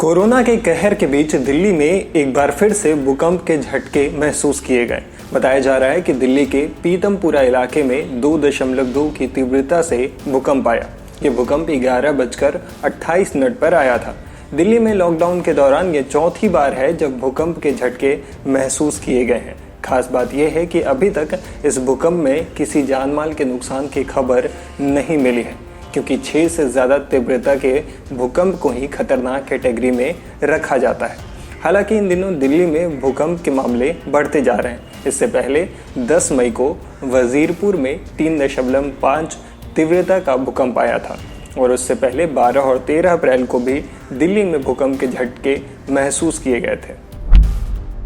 Corona के कहर के बीच दिल्ली में एक बार फिर से भूकंप के झटके महसूस किए गए। बताया जा रहा है कि दिल्ली के पीतमपुरा इलाके में 2.2 की तीव्रता से भूकंप आया। ये भूकंप 11:28 पर आया था। दिल्ली में लॉकडाउन के दौरान ये चौथी बार है जब भूकंप के झटके महसूस किए गए हैं। खास बात यह है कि अभी तक इस भूकंप में किसी जानमाल के नुकसान की खबर नहीं मिली है, क्योंकि 6 से ज़्यादा तीव्रता के भूकंप को ही खतरनाक कैटेगरी में रखा जाता है। हालांकि इन दिनों दिल्ली में भूकंप के मामले बढ़ते जा रहे हैं। इससे पहले 10 मई को वजीरपुर में 3.5 तीव्रता का भूकंप आया था और उससे पहले 12 और 13 अप्रैल को भी दिल्ली में भूकंप के झटके महसूस किए गए थे।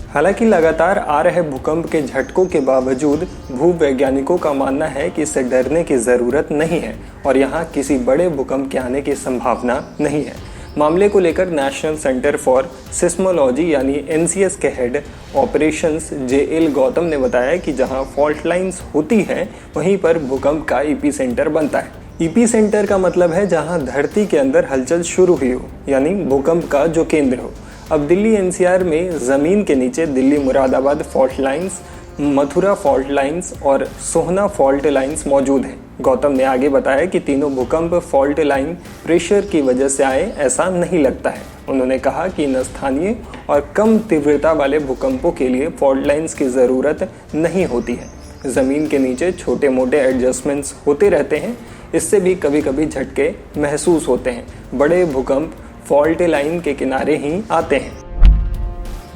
हालांकि लगातार आ रहे भूकंप के झटकों के बावजूद भूवैज्ञानिकों का मानना है कि इससे डरने की ज़रूरत नहीं है और यहाँ किसी बड़े भूकंप के आने की संभावना नहीं है। मामले को लेकर नेशनल सेंटर फॉर सिस्मोलॉजी यानी NCS के हेड ऑपरेशंस JL गौतम ने बताया कि जहाँ फॉल्ट लाइंस होती हैं वहीं पर भूकंप का ईपी सेंटर बनता है। ईपी सेंटर का मतलब है जहाँ धरती के अंदर हलचल शुरू हुई हो, यानी भूकंप का जो केंद्र हो। अब दिल्ली NCR में ज़मीन के नीचे Delhi Moradabad fault lines, Mathura fault lines और सोहना फॉल्ट लाइंस मौजूद हैं। गौतम ने आगे बताया कि तीनों भूकंप फॉल्ट लाइन प्रेशर की वजह से आए ऐसा नहीं लगता है। उन्होंने कहा कि इन स्थानीय और कम तीव्रता वाले भूकंपों के लिए फॉल्ट लाइंस की ज़रूरत नहीं होती है। ज़मीन के नीचे छोटे मोटे एडजस्टमेंट्स होते रहते हैं, इससे भी कभी कभी झटके महसूस होते हैं। बड़े भूकंप फॉल्ट लाइन के किनारे ही आते हैं।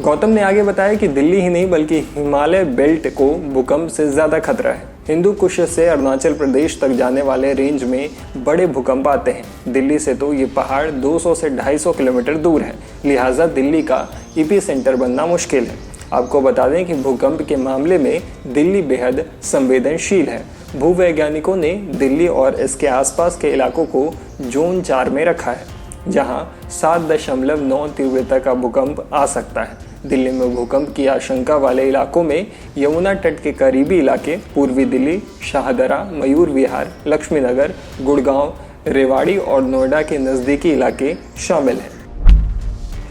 गौतम ने आगे बताया कि दिल्ली ही नहीं बल्कि हिमालय बेल्ट को भूकंप से ज़्यादा खतरा है। हिंदू कुश से अरुणाचल प्रदेश तक जाने वाले रेंज में बड़े भूकंप आते हैं। दिल्ली से तो ये पहाड़ 200 से 250 किलोमीटर दूर है, लिहाजा दिल्ली का ईपी सेंटर बनना मुश्किल है। आपको बता दें कि भूकंप के मामले में दिल्ली बेहद संवेदनशील है। भूवैज्ञानिकों ने दिल्ली और इसके आसपास के इलाकों को जोन 4 में रखा है, जहां 7.9 तीव्रता का भूकंप आ सकता है। दिल्ली में भूकंप की आशंका वाले इलाकों में यमुना तट के करीबी इलाके, पूर्वी दिल्ली, शाहदरा, मयूर विहार, लक्ष्मीनगर, गुड़गांव, रेवाड़ी और नोएडा के नज़दीकी इलाके शामिल हैं।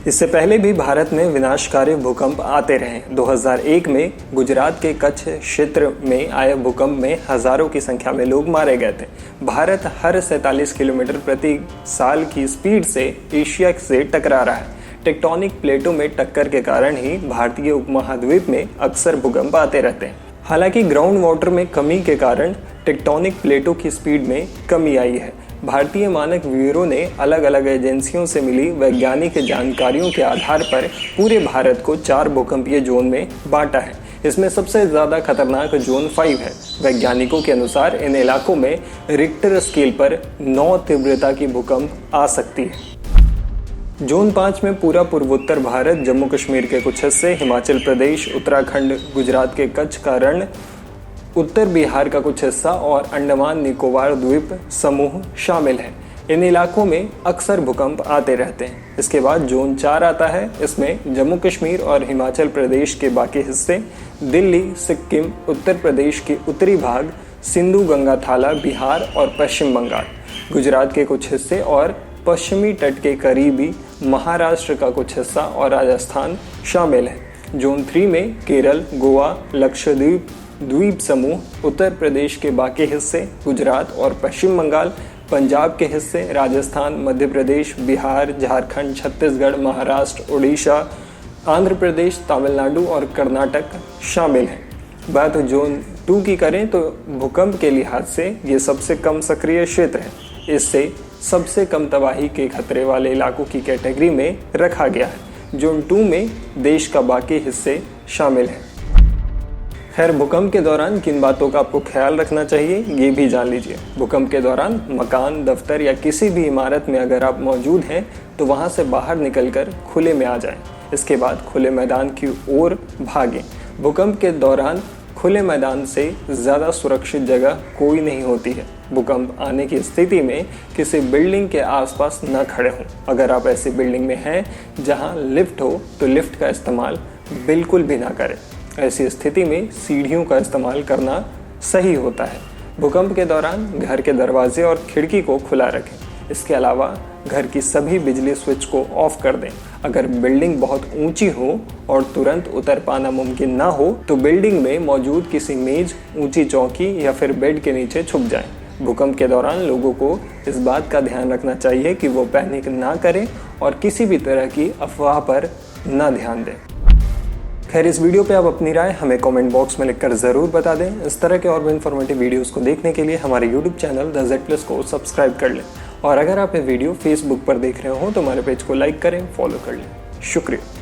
इससे पहले भी भारत में विनाशकारी भूकंप आते रहे। 2001 में गुजरात के कच्छ क्षेत्र में आए भूकंप में हजारों की संख्या में लोग मारे गए थे। भारत हर 47 किलोमीटर प्रति साल की स्पीड से एशिया से टकरा रहा है। टेक्टोनिक प्लेटों में टक्कर के कारण ही भारतीय उपमहाद्वीप में अक्सर भूकंप आते रहते हैं। हालांकि ग्राउंड वाटर में कमी के कारण टेक्टोनिक प्लेटों की स्पीड में कमी आई है। भारतीय मानक ब्यूरो ने अलग अलग एजेंसियों से मिली वैज्ञानिक जानकारियों के आधार पर पूरे भारत को 4 भूकंपीय जोन में बांटा है। इसमें सबसे ज़्यादा खतरनाक जोन 5 है। वैज्ञानिकों के अनुसार इन इलाकों में रिक्टर स्केल पर 9 तीव्रता की भूकंप आ सकती है। जोन 5 में पूरा पूर्वोत्तर भारत, जम्मू कश्मीर के कुछ हिस्से, हिमाचल प्रदेश, उत्तराखंड, गुजरात के कच्छ का रण, उत्तर बिहार का कुछ हिस्सा और अंडमान निकोबार द्वीप समूह शामिल हैं। इन इलाकों में अक्सर भूकंप आते रहते हैं। इसके बाद जोन 4 आता है। इसमें जम्मू कश्मीर और हिमाचल प्रदेश के बाकी हिस्से, दिल्ली, सिक्किम, उत्तर प्रदेश के उत्तरी भाग, सिंधु गंगा थाला, बिहार और पश्चिम बंगाल, गुजरात के कुछ हिस्से और पश्चिमी तट के करीबी महाराष्ट्र का कुछ हिस्सा और राजस्थान शामिल है। जोन 3 में केरल, गोवा, लक्षद्वीप द्वीप समूह, उत्तर प्रदेश के बाकी हिस्से, गुजरात और पश्चिम बंगाल, पंजाब के हिस्से, राजस्थान, मध्य प्रदेश, बिहार, झारखंड, छत्तीसगढ़, महाराष्ट्र, उड़ीसा, आंध्र प्रदेश, तमिलनाडु और कर्नाटक शामिल हैं। बात जोन 2 की करें तो भूकंप के लिहाज से ये सबसे कम सक्रिय क्षेत्र है। इससे सबसे कम तबाही के खतरे वाले इलाकों की कैटेगरी में रखा गया है। जोन 2 में देश का बाकी हिस्से शामिल हैं। खैर, भूकंप के दौरान किन बातों का आपको ख्याल रखना चाहिए ये भी जान लीजिए। भूकंप के दौरान मकान, दफ्तर या किसी भी इमारत में अगर आप मौजूद हैं तो वहां से बाहर निकलकर खुले में आ जाएं। इसके बाद खुले मैदान की ओर भागें। भूकंप के दौरान खुले मैदान से ज़्यादा सुरक्षित जगह कोई नहीं होती है। भूकंप आने की स्थिति में किसी बिल्डिंग के आसपास न खड़े हों। अगर आप ऐसी बिल्डिंग में हैं जहां लिफ्ट हो तो लिफ्ट का इस्तेमाल बिल्कुल भी ना करें। ऐसी स्थिति में सीढ़ियों का इस्तेमाल करना सही होता है। भूकंप के दौरान घर के दरवाजे और खिड़की को खुला रखें। इसके अलावा घर की सभी बिजली स्विच को ऑफ कर दें। अगर बिल्डिंग बहुत ऊंची हो और तुरंत उतर पाना मुमकिन ना हो तो बिल्डिंग में मौजूद किसी मेज, ऊंची चौकी या फिर बेड के नीचे छुप जाएं। भूकंप के दौरान लोगों को इस बात का ध्यान रखना चाहिए कि वो पैनिक ना करें और किसी भी तरह की अफवाह पर ना ध्यान दें। खैर, इस वीडियो पे आप अपनी राय हमें कमेंट बॉक्स में लिखकर ज़रूर बता दें। इस तरह के और भी इन्फॉर्मेटिव वीडियोस को देखने के लिए हमारे यूट्यूब चैनल द Z+ को सब्सक्राइब कर लें और अगर आप ये वीडियो फेसबुक पर देख रहे हो तो हमारे पेज को लाइक करें, फॉलो कर लें। शुक्रिया।